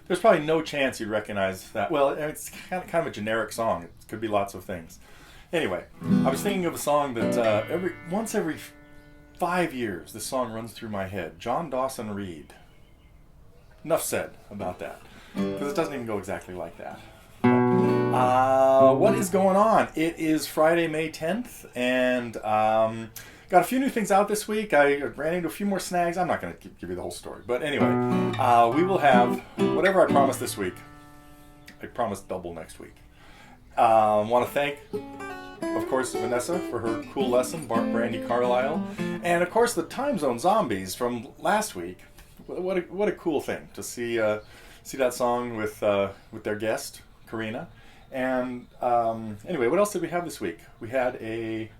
there's probably no chance you'd recognize that. Well, it's kind of a generic song. It could be lots of things. Anyway, I was thinking of a song that every 5 years, this song runs through my head. John Dawson Reed. Enough said about that, because it doesn't even go exactly like that. What is going on? It is Friday, May 10th, and got a few new things out this week. I ran into a few more snags. I'm not going to give you the whole story, but anyway, we will have whatever I promised this week. I promised double next week. Want to thank, of course, Vanessa for her cool lesson, Brandy Carlisle, and of course the Time Zone Zombies from last week. What a cool thing to see that song with their guest Karina. And anyway, what else did we have this week? We had a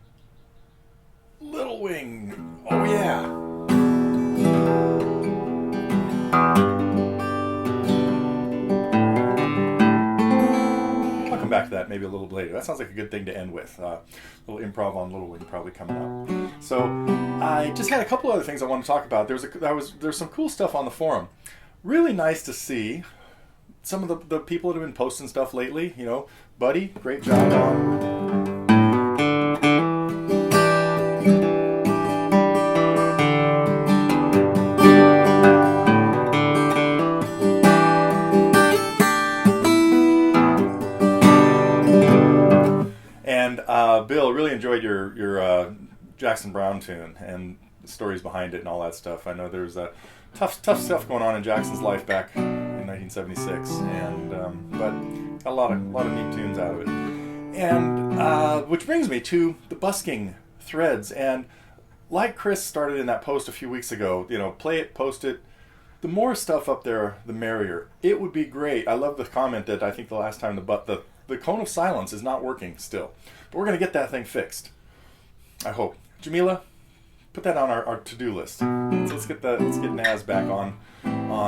Little Wing. Oh yeah. I'll come back to that maybe a little later. That sounds like a good thing to end with. A little improv on Little Wing probably coming up. So I just had a couple other things I want to talk about. There's some cool stuff on the forum. Really nice to see some of the people that have been posting stuff lately. You know, Buddy, great job on. And Bill, really enjoyed your Jackson Browne tune and the stories behind it and all that stuff. I know there's tough stuff going on in Jackson's life back in 1976, and but a lot of neat tunes out of it. And which brings me to the busking threads. And like Chris started in that post a few weeks ago, you know, play it, post it. The more stuff up there, the merrier. It would be great. I love the comment that I think the last time the cone of silence is not working still, but we're gonna get that thing fixed. I hope. Jamila, put that on our to-do list. Let's get Naz back on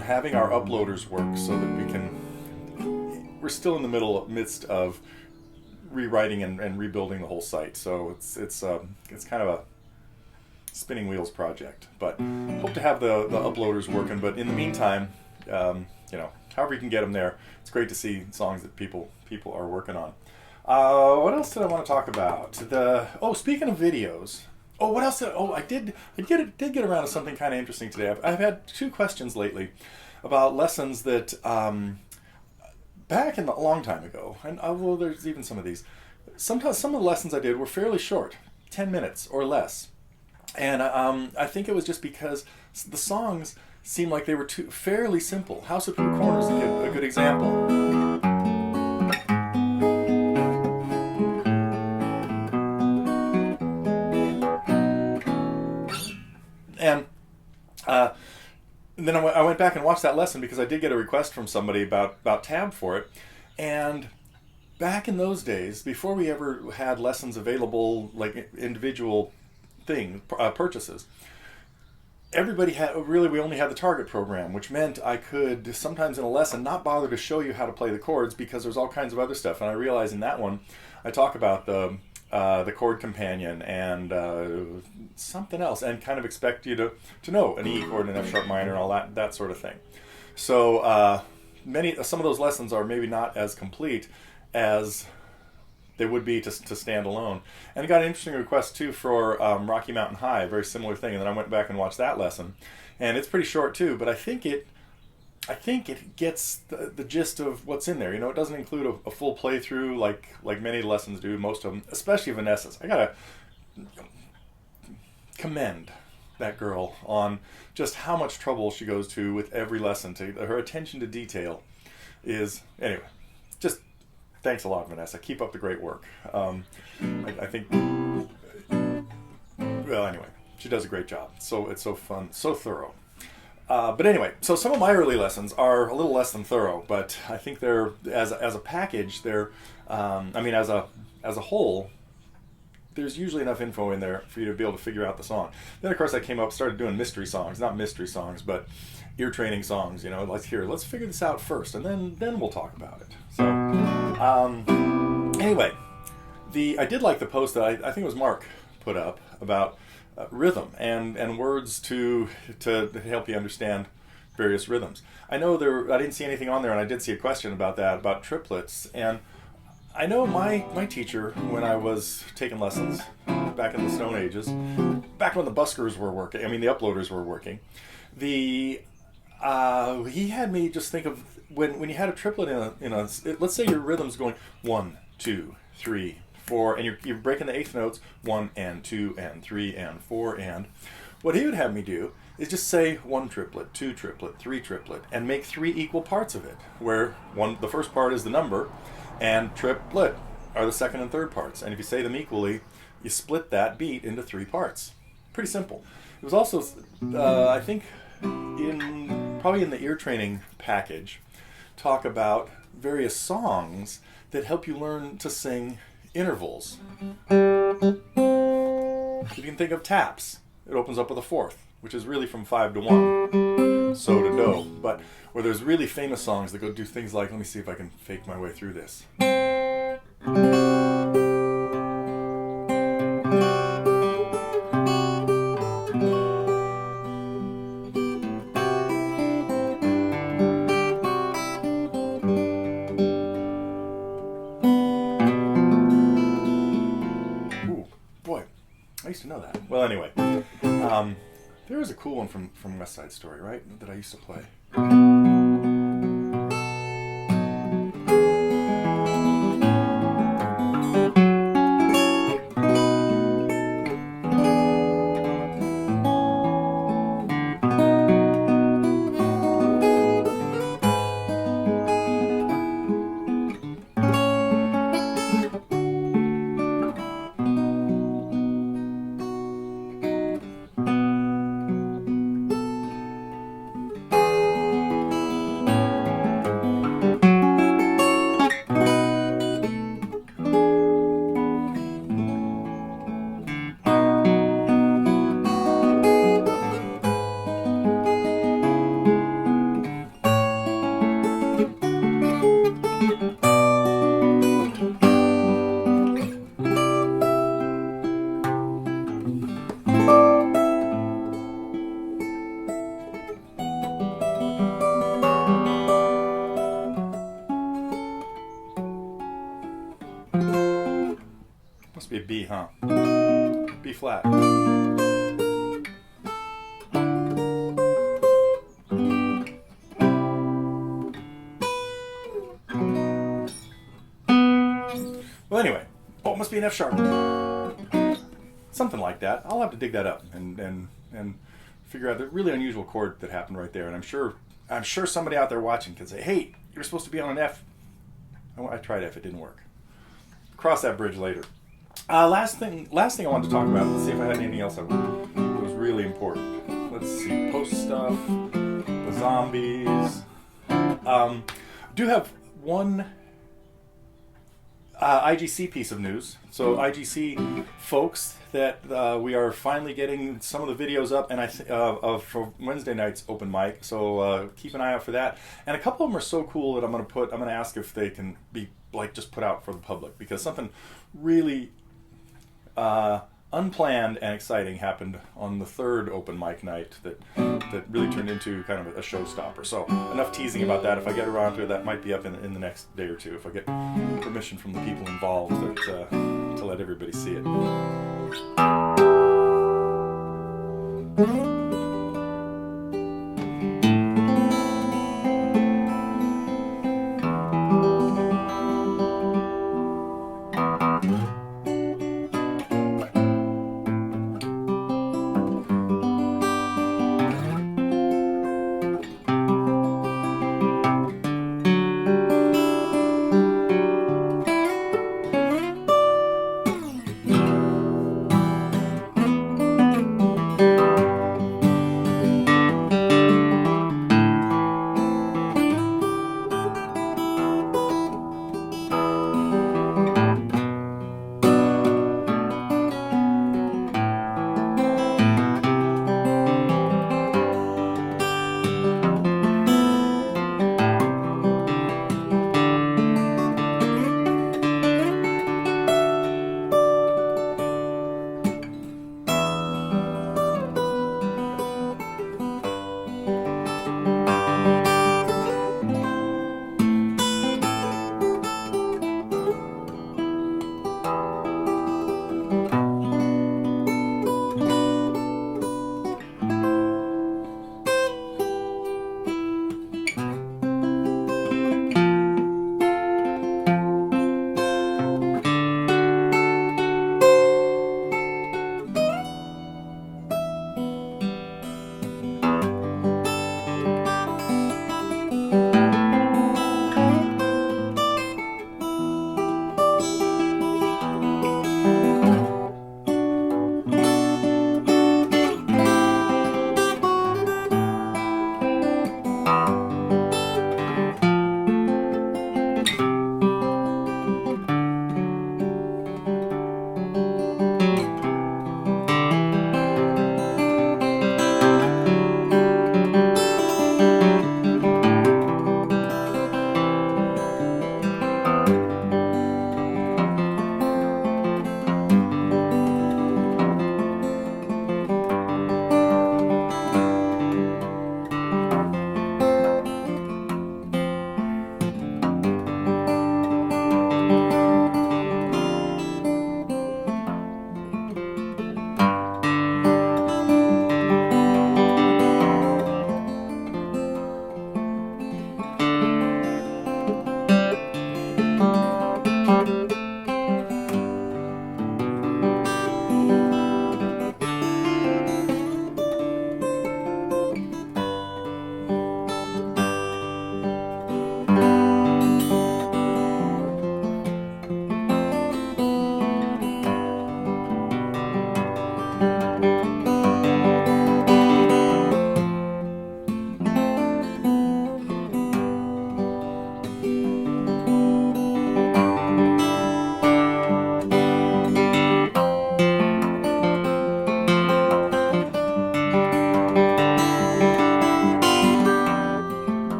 having our uploaders work so that we can. We're still in the midst of rewriting and rebuilding the whole site, so it's kind of a spinning wheels project. But hope to have the uploaders working. But in the meantime, you know, however you can get them there, it's great to see songs that people are working on. What else did I want to talk about? Speaking of videos. What else? I did get around to something kind of interesting today. I've had two questions lately about lessons that back in a long time ago, and although there's even some of these, sometimes some of the lessons I did were fairly short, 10 minutes or less, and I think it was just because the songs seemed like they were fairly simple. House of Blue Corners is a good example. And then I went back and watched that lesson because I did get a request from somebody about tab for it. And back in those days, before we ever had lessons available, like individual purchases, everybody we only had the target program, which meant I could sometimes in a lesson not bother to show you how to play the chords because there's all kinds of other stuff. And I realized in that one, I talk about the chord companion and something else, and kind of expect you to know an E chord and an F sharp minor and all that sort of thing. So some of those lessons are maybe not as complete as they would be to stand alone. And I got an interesting request too for Rocky Mountain High, a very similar thing. And then I went back and watched that lesson, and it's pretty short too. But I think it gets the gist of what's in there. You know, it doesn't include a full playthrough like many lessons do, most of them, especially Vanessa's. I gotta commend that girl on just how much trouble she goes to with every lesson. Her attention to detail is, anyway, just thanks a lot, Vanessa. Keep up the great work. I think, well, anyway, she does a great job. So it's so fun, so thorough. But anyway, so some of my early lessons are a little less than thorough, but I think they're as a package. They're, as a whole, there's usually enough info in there for you to be able to figure out the song. Then of course I started doing mystery songs, not mystery songs, but ear training songs. You know, let's figure this out first, and then we'll talk about it. So anyway, I did like the post that I think it was Mark put up about rhythm and words to help you understand various rhythms. I know I didn't see anything on there, and I did see a question about that, about triplets. And I know my teacher, when I was taking lessons back in the Stone Ages, back when the buskers were working, I mean the uploaders were working, he had me just think of when you had a triplet let's say your rhythm's going 1, 2, 3, 4, and you're breaking the eighth notes 1 and 2 and 3 and 4 and. What he would have me do is just say 1 triplet, 2 triplet, 3 triplet, and make 3 equal parts of it, where the first part is the number, and triplet are the second and third parts. And if you say them equally, you split that beat into 3 parts. Pretty simple. It was also, I think, probably in the ear training package, talk about various songs that help you learn to sing intervals. You can think of taps. It opens up with a fourth, which is really from 5 to 1, so to do. But where there's really famous songs that go do things like, let me see if I can fake my way through this. Ooh, boy, I used to know that. Well, anyway. There was a cool one from West Side Story, right? That I used to play. Must be a B, huh? B flat. Well, anyway. Oh, it must be an F sharp. Something like that. I'll have to dig that up and figure out the really unusual chord that happened right there. And I'm sure somebody out there watching can say, "Hey, you're supposed to be on an F." I tried F. It didn't work. Cross that bridge later. Last thing I wanted to talk about. Let's see if I had anything else that was really important. Let's see. Post stuff. The zombies. Do have one IGC piece of news. So IGC folks, that we are finally getting some of the videos up, and for Wednesday night's open mic. So keep an eye out for that. And a couple of them are so cool that I'm going to ask if they can be just put out for the public, because something really unplanned and exciting happened on the third open mic night that really turned into kind of a showstopper. So enough teasing about that. If I get around to it, that might be up in the next day or two, if I get permission from the people involved to let everybody see it.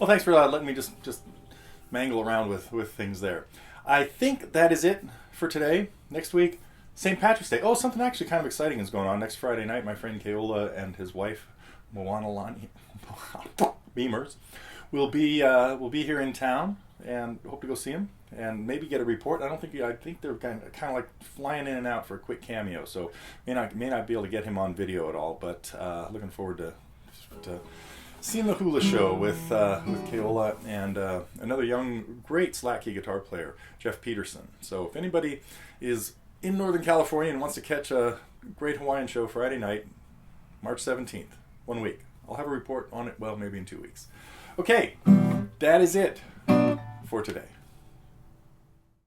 Well, thanks for letting me just mangle around with things there. I think that is it for today. Next week, St. Patrick's Day. Oh, something actually kind of exciting is going on next Friday night. My friend Keola and his wife, Moana Lani Beamers, will be here in town, and hope to go see him and maybe get a report. I think they're kind of like flying in and out for a quick cameo, so may not be able to get him on video at all. But looking forward to seeing the hula show with Keola and another young great slack key guitar player, Jeff Peterson. So if anybody is in Northern California and wants to catch a great Hawaiian show Friday night, March 17th, 1 week. I'll have a report on it, well, maybe in 2 weeks. Okay, that is it for today.